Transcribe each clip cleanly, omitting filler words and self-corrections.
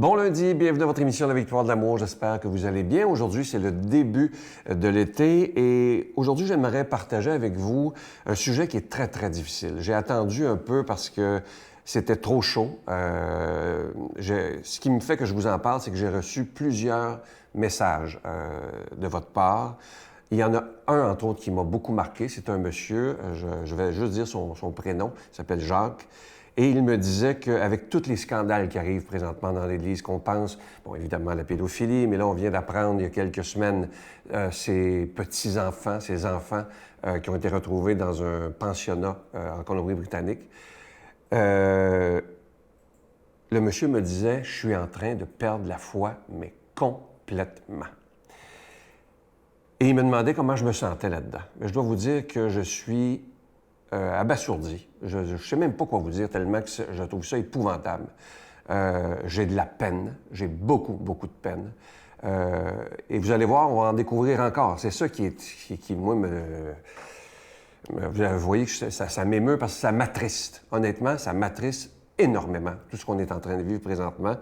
Bon lundi, bienvenue à votre émission La Victoire de l'amour. J'espère que vous allez bien. Aujourd'hui, c'est le début de l'été et aujourd'hui, j'aimerais partager avec vous un sujet qui est très, très difficile. J'ai attendu un peu parce que c'était trop chaud. Ce qui me fait que je vous en parle, c'est que j'ai reçu plusieurs messages de votre part. Il y en a un, entre autres, qui m'a beaucoup marqué. C'est un monsieur, je vais juste dire son prénom, il s'appelle Jacques. Et il me disait qu'avec tous les scandales qui arrivent présentement dans l'Église, qu'on pense, bon, évidemment, à la pédophilie, mais là, on vient d'apprendre il y a quelques semaines ces petits-enfants, ces enfants qui ont été retrouvés dans un pensionnat en Colombie-Britannique. Le monsieur me disait, je suis en train de perdre la foi, mais complètement. Et il me demandait comment je me sentais là-dedans. Mais je dois vous dire que je suis abasourdi. Je ne sais même pas quoi vous dire tellement que je trouve ça épouvantable. J'ai de la peine. J'ai beaucoup, beaucoup de peine. Et vous allez voir, on va en découvrir encore. C'est ça qui moi, vous voyez que ça m'émeut parce que ça m'attriste. Honnêtement, ça m'attriste énormément, tout ce qu'on est en train de vivre présentement.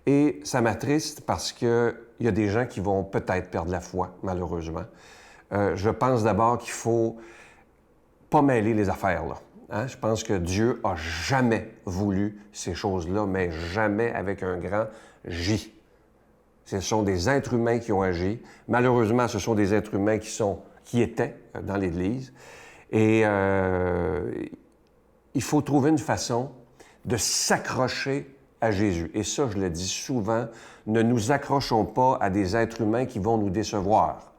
Et ça m'attriste parce qu'il y a des gens qui vont peut-être perdre la foi, malheureusement. Je pense d'abord qu'il faut pas mêler les affaires, là. Hein? Je pense que Dieu a jamais voulu ces choses-là, mais jamais avec un grand J. Ce sont des êtres humains qui ont agi. Malheureusement, ce sont des êtres humains qui étaient dans l'Église. Et il faut trouver une façon de s'accrocher à Jésus. Et ça, je le dis souvent, ne nous accrochons pas à des êtres humains qui vont nous décevoir.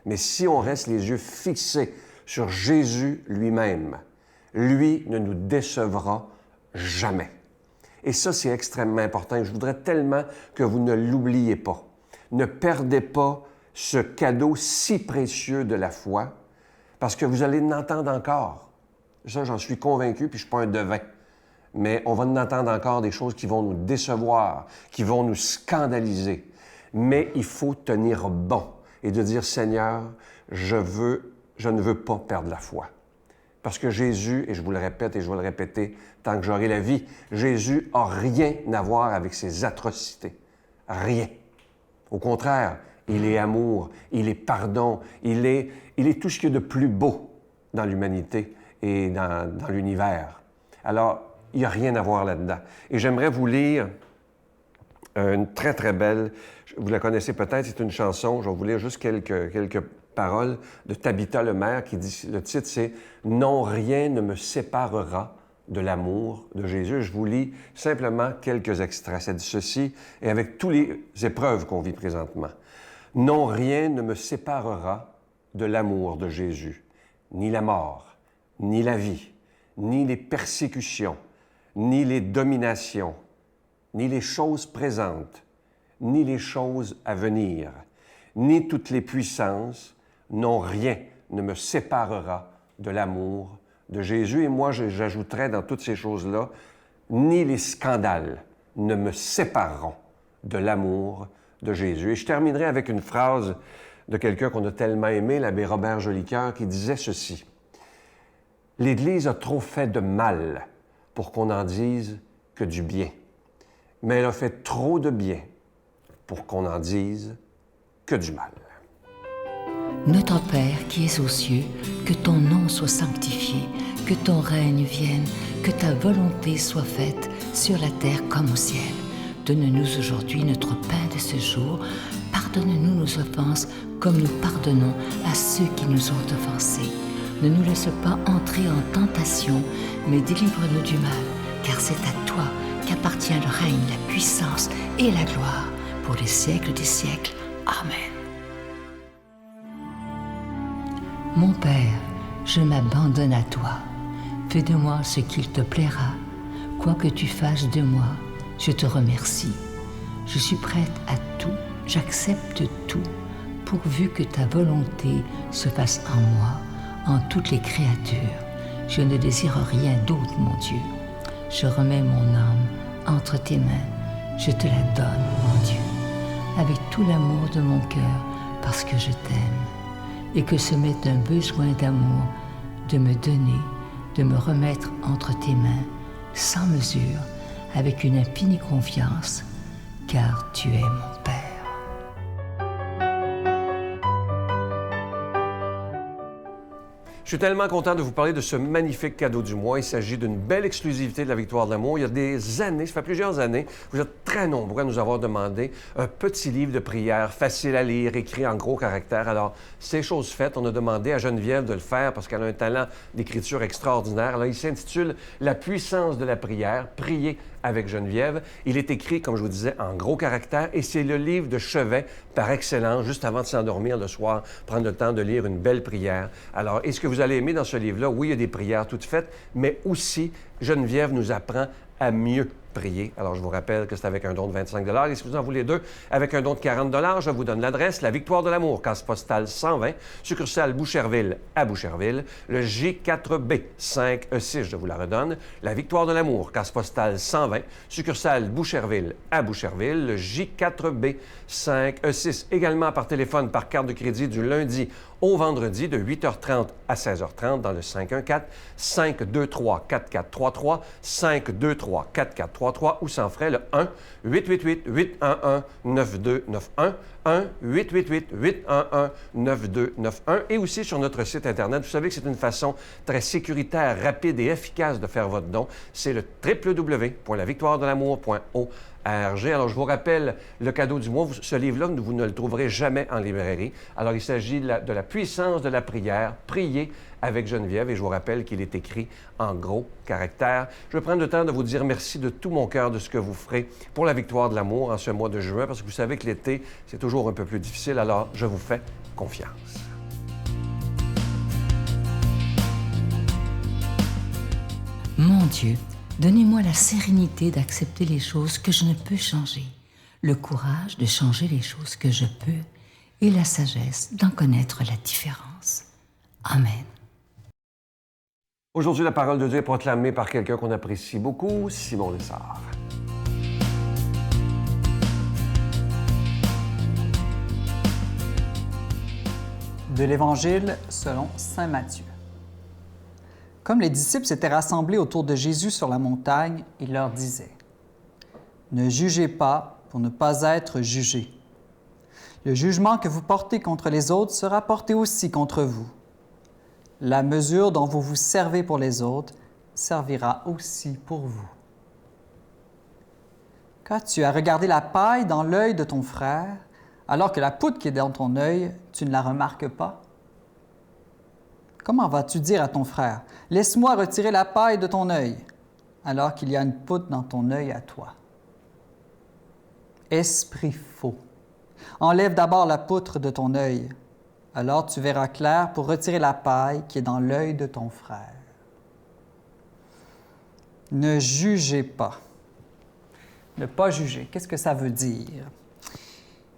Mais si on reste les yeux fixés sur Jésus lui-même, lui ne nous décevra jamais. Et ça, c'est extrêmement important. Et je voudrais tellement que vous ne l'oubliez pas. Ne perdez pas ce cadeau si précieux de la foi, parce que vous allez en entendre encore. Ça, j'en suis convaincu, puis je ne suis pas un devin. Mais on va en entendre encore des choses qui vont nous décevoir, qui vont nous scandaliser. Mais il faut tenir bon et de dire, Seigneur, je ne veux pas perdre la foi. Parce que Jésus, et je vous le répète et je vais le répéter tant que j'aurai la vie, Jésus n'a rien à voir avec ses atrocités. Rien. Au contraire, il est amour, il est pardon, il est tout ce qu'il y a de plus beau dans l'humanité et dans l'univers. Alors, il n'y a rien à voir là-dedans. Et j'aimerais vous lire une très, très belle, vous la connaissez peut-être, c'est une chanson, je vais vous lire juste quelques paroles de Tabitha Lemaire qui dit, le titre c'est « Non, rien ne me séparera de l'amour de Jésus ». Je vous lis simplement quelques extraits. Ça dit ceci, et avec toutes les épreuves qu'on vit présentement. « Non, rien ne me séparera de l'amour de Jésus, ni la mort, ni la vie, ni les persécutions, ni les dominations, ni les choses présentes, ni les choses à venir, ni toutes les puissances, non, rien ne me séparera de l'amour de Jésus. Et moi, j'ajouterais dans toutes ces choses-là, ni les scandales ne me sépareront de l'amour de Jésus. Et je terminerai avec une phrase de quelqu'un qu'on a tellement aimé, l'abbé Robert Jolicoeur, qui disait ceci. « L'Église a trop fait de mal pour qu'on n'en dise que du bien. Mais elle a fait trop de bien pour qu'on n'en dise que du mal. » Notre Père qui es aux cieux, que ton nom soit sanctifié, que ton règne vienne, que ta volonté soit faite sur la terre comme au ciel. Donne-nous aujourd'hui notre pain de ce jour. Pardonne-nous nos offenses comme nous pardonnons à ceux qui nous ont offensés. Ne nous laisse pas entrer en tentation, mais délivre-nous du mal, car c'est à toi qu'appartient le règne, la puissance et la gloire pour les siècles des siècles. Amen. Mon Père, je m'abandonne à toi. Fais de moi ce qu'il te plaira. Quoi que tu fasses de moi, je te remercie. Je suis prête à tout, j'accepte tout, pourvu que ta volonté se fasse en moi, en toutes les créatures. Je ne désire rien d'autre, mon Dieu. Je remets mon âme entre tes mains. Je te la donne, mon Dieu, avec tout l'amour de mon cœur, parce que je t'aime. Et que ce m'est un besoin d'amour, de me donner, de me remettre entre tes mains, sans mesure, avec une infinie confiance, car tu es mon Père. Je suis tellement content de vous parler de ce magnifique cadeau du mois. Il s'agit d'une belle exclusivité de la Victoire de l'amour. Il y a des années, ça fait plusieurs années, vous êtes très nombreux à nous avoir demandé un petit livre de prière facile à lire, écrit en gros caractères. Alors, c'est chose faite. On a demandé à Geneviève de le faire parce qu'elle a un talent d'écriture extraordinaire. Alors, il s'intitule « La puissance de la prière, prier avec Geneviève ». Il est écrit, comme je vous disais, en gros caractères et c'est le livre de chevet par excellence, juste avant de s'endormir le soir, prendre le temps de lire une belle prière. Alors, est-ce que vous allez aimer dans ce livre-là? Oui, il y a des prières toutes faites, mais aussi, Geneviève nous apprend à mieux prier. Alors, je vous rappelle que c'est avec un don de 25 $. Et si vous en voulez deux, avec un don de 40 $, je vous donne l'adresse, la Victoire de l'amour, case postale 120, succursale Boucherville à Boucherville, le J4B 5E6, je vous la redonne, la Victoire de l'amour, case postale 120, succursale Boucherville à Boucherville, le J4B 5E6, également par téléphone, par carte de crédit du lundi au vendredi de 8h30 à 16h30 dans le 514-523-4433, 523-4433 ou sans frais le 1-888-811-9291, 1-888-811-9291 et aussi sur notre site Internet. Vous savez que c'est une façon très sécuritaire, rapide et efficace de faire votre don. C'est le www.lavictoiredelamour.org. Alors, je vous rappelle le cadeau du mois. Ce livre-là, vous ne le trouverez jamais en librairie. Alors, il s'agit de la puissance de la prière, prier avec Geneviève. Et je vous rappelle qu'il est écrit en gros caractères. Je vais prendre le temps de vous dire merci de tout mon cœur de ce que vous ferez pour la Victoire de l'amour en ce mois de juin, parce que vous savez que l'été, c'est toujours un peu plus difficile. Alors, je vous fais confiance. Mon Dieu, donnez-moi la sérénité d'accepter les choses que je ne peux changer, le courage de changer les choses que je peux et la sagesse d'en connaître la différence. Amen. Aujourd'hui, la parole de Dieu est proclamée par quelqu'un qu'on apprécie beaucoup, Simon Lessard. De l'Évangile selon saint Matthieu. Comme les disciples s'étaient rassemblés autour de Jésus sur la montagne, il leur disait « Ne jugez pas pour ne pas être jugés. Le jugement que vous portez contre les autres sera porté aussi contre vous. La mesure dont vous vous servez pour les autres servira aussi pour vous. Qu'as-tu à regarder la paille dans l'œil de ton frère, alors que la poutre qui est dans ton œil, tu ne la remarques pas? Comment vas-tu dire à ton frère, « Laisse-moi retirer la paille de ton œil », alors qu'il y a une poutre dans ton œil à toi? Esprit faux, enlève d'abord la poutre de ton œil, alors tu verras clair pour retirer la paille qui est dans l'œil de ton frère. Ne jugez pas. Ne pas juger, qu'est-ce que ça veut dire?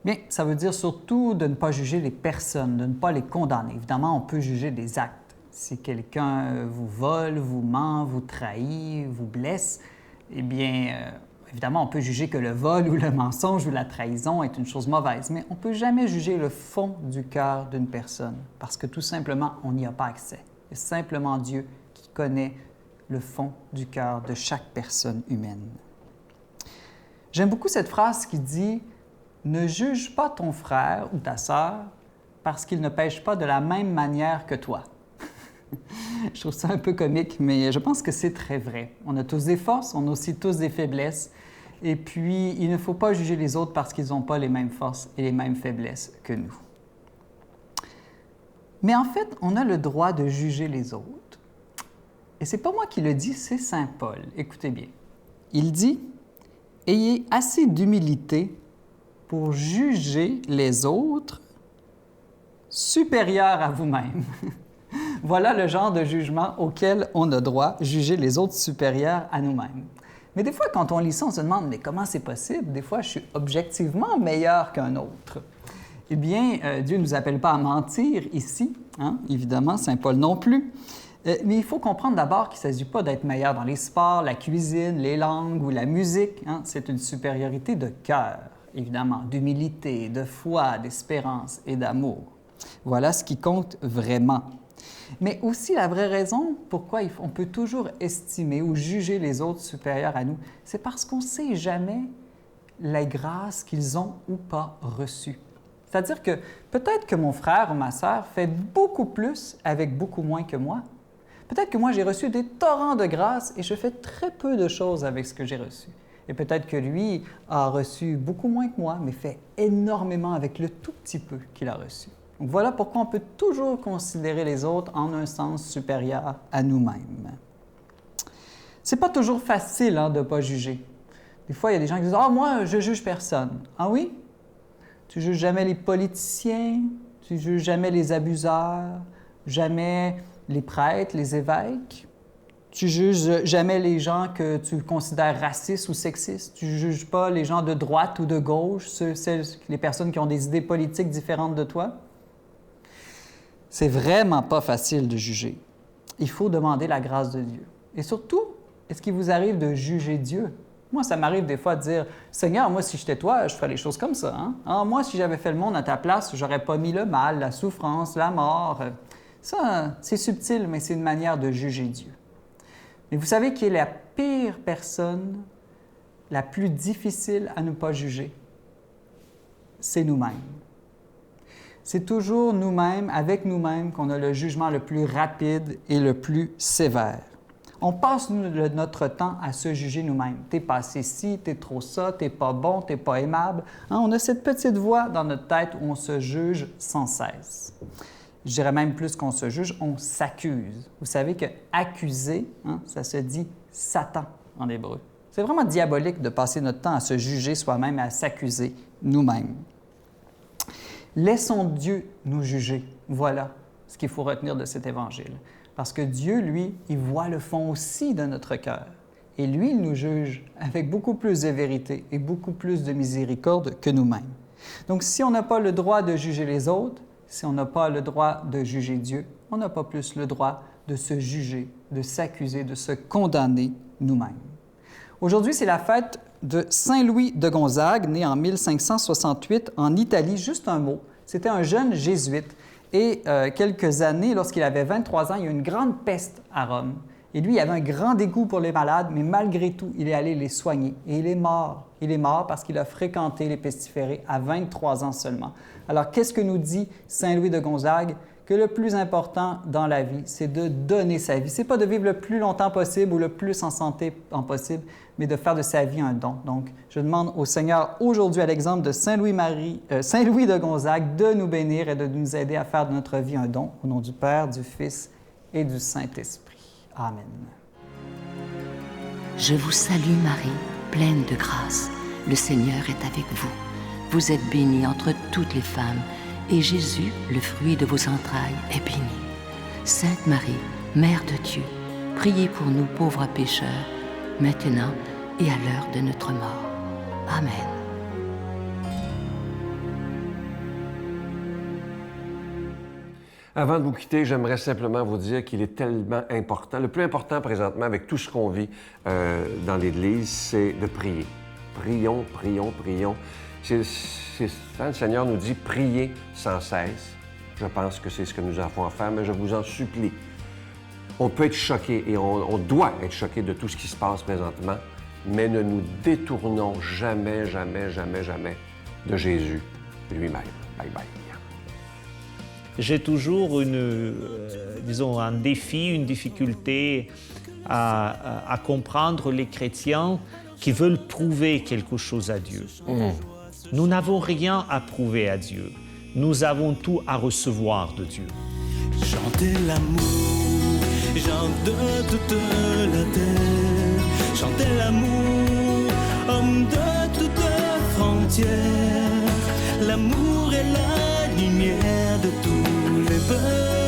Bien, ça veut dire surtout de ne pas juger les personnes, de ne pas les condamner. Évidemment, on peut juger des actes. Si quelqu'un vous vole, vous ment, vous trahit, vous blesse, eh bien, évidemment, on peut juger que le vol ou le mensonge ou la trahison est une chose mauvaise, mais on ne peut jamais juger le fond du cœur d'une personne, parce que tout simplement, on n'y a pas accès. C'est simplement Dieu qui connaît le fond du cœur de chaque personne humaine. J'aime beaucoup cette phrase qui dit « Ne juge pas ton frère ou ta sœur parce qu'il ne pêche pas de la même manière que toi. » Je trouve ça un peu comique, mais je pense que c'est très vrai. On a tous des forces, on a aussi tous des faiblesses. Et puis, il ne faut pas juger les autres parce qu'ils n'ont pas les mêmes forces et les mêmes faiblesses que nous. Mais en fait, on a le droit de juger les autres. Et ce n'est pas moi qui le dis, c'est saint Paul. Écoutez bien. Il dit « Ayez assez d'humilité pour juger les autres supérieurs à vous-même. » Voilà le genre de jugement auquel on a droit, juger les autres supérieurs à nous-mêmes. Mais des fois, quand on lit ça, on se demande « Mais comment c'est possible? Des fois, je suis objectivement meilleur qu'un autre. » Eh bien, Dieu ne nous appelle pas à mentir ici, hein? Évidemment, saint Paul non plus. Mais il faut comprendre d'abord qu'il ne s'agit pas d'être meilleur dans les sports, la cuisine, les langues ou la musique. Hein? C'est une supériorité de cœur, évidemment, d'humilité, de foi, d'espérance et d'amour. Voilà ce qui compte vraiment. Mais aussi la vraie raison pourquoi on peut toujours estimer ou juger les autres supérieurs à nous, c'est parce qu'on ne sait jamais les grâces qu'ils ont ou pas reçues. C'est-à-dire que peut-être que mon frère ou ma sœur fait beaucoup plus avec beaucoup moins que moi. Peut-être que moi, j'ai reçu des torrents de grâce et je fais très peu de choses avec ce que j'ai reçu. Et peut-être que lui a reçu beaucoup moins que moi, mais fait énormément avec le tout petit peu qu'il a reçu. Donc voilà pourquoi on peut toujours considérer les autres en un sens supérieur à nous-mêmes. C'est pas toujours facile de ne pas juger. Des fois, il y a des gens qui disent « Ah, moi, je juge personne. » Ah oui? Tu juges jamais les politiciens, tu juges jamais les abuseurs, jamais les prêtres, les évêques. Tu juges jamais les gens que tu considères racistes ou sexistes. Tu juges pas les gens de droite ou de gauche, les personnes qui ont des idées politiques différentes de toi. C'est vraiment pas facile de juger. Il faut demander la grâce de Dieu. Et surtout, est-ce qu'il vous arrive de juger Dieu? Moi, ça m'arrive des fois de dire « Seigneur, moi, si j'étais toi, je ferais les choses comme ça. Hein? Ah, moi, si j'avais fait le monde à ta place, j'aurais pas mis le mal, la souffrance, la mort. » Ça, c'est subtil, mais c'est une manière de juger Dieu. Mais vous savez qui est la pire personne, la plus difficile à ne pas juger? C'est nous-mêmes. C'est toujours nous-mêmes, avec nous-mêmes, qu'on a le jugement le plus rapide et le plus sévère. On passe notre temps à se juger nous-mêmes. T'es pas assez ci, t'es trop ça, t'es pas bon, t'es pas aimable. Hein? On a cette petite voix dans notre tête où on se juge sans cesse. Je dirais même plus qu'on se juge, on s'accuse. Vous savez que accuser, ça se dit Satan en hébreu. C'est vraiment diabolique de passer notre temps à se juger soi-même et à s'accuser nous-mêmes. Laissons Dieu nous juger. Voilà ce qu'il faut retenir de cet évangile. Parce que Dieu, lui, il voit le fond aussi de notre cœur. Et lui, il nous juge avec beaucoup plus de vérité et beaucoup plus de miséricorde que nous-mêmes. Donc, si on n'a pas le droit de juger les autres, si on n'a pas le droit de juger Dieu, on n'a pas plus le droit de se juger, de s'accuser, de se condamner nous-mêmes. Aujourd'hui, c'est la fête de Saint Louis de Gonzague, né en 1568 en Italie. Juste un mot, c'était un jeune jésuite. Et quelques années, lorsqu'il avait 23 ans, il y a eu une grande peste à Rome. Et lui, il avait un grand dégoût pour les malades, mais malgré tout, il est allé les soigner. Et il est mort. Il est mort parce qu'il a fréquenté les pestiférés à 23 ans seulement. Alors, qu'est-ce que nous dit Saint Louis de Gonzague? Que le plus important dans la vie, c'est de donner sa vie. Ce n'est pas de vivre le plus longtemps possible ou le plus en santé possible, mais de faire de sa vie un don. Donc, je demande au Seigneur aujourd'hui, à l'exemple de Saint Louis de Gonzague, de nous bénir et de nous aider à faire de notre vie un don. Au nom du Père, du Fils et du Saint-Esprit. Amen. Je vous salue Marie, pleine de grâce. Le Seigneur est avec vous. Vous êtes bénie entre toutes les femmes, et Jésus, le fruit de vos entrailles, est béni. Sainte Marie, Mère de Dieu, priez pour nous pauvres pécheurs, maintenant et à l'heure de notre mort. Amen. Avant de vous quitter, j'aimerais simplement vous dire qu'il est tellement important, le plus important présentement avec tout ce qu'on vit dans l'Église, c'est de prier. Prions, prions, prions. Le Seigneur nous dit « priez sans cesse ». Je pense que c'est ce que nous avons à faire, mais je vous en supplie. On peut être choqué et on doit être choqué de tout ce qui se passe présentement, mais ne nous détournons jamais, jamais, jamais, jamais de Jésus lui-même. Bye bye. J'ai toujours un défi, une difficulté à comprendre les chrétiens qui veulent prouver quelque chose à Dieu. Nous n'avons rien à prouver à Dieu. Nous avons tout à recevoir de Dieu. Chantez l'amour, gens de toute la terre. Chantez l'amour, homme de toute frontière. L'amour est la lumière de tous les peuples.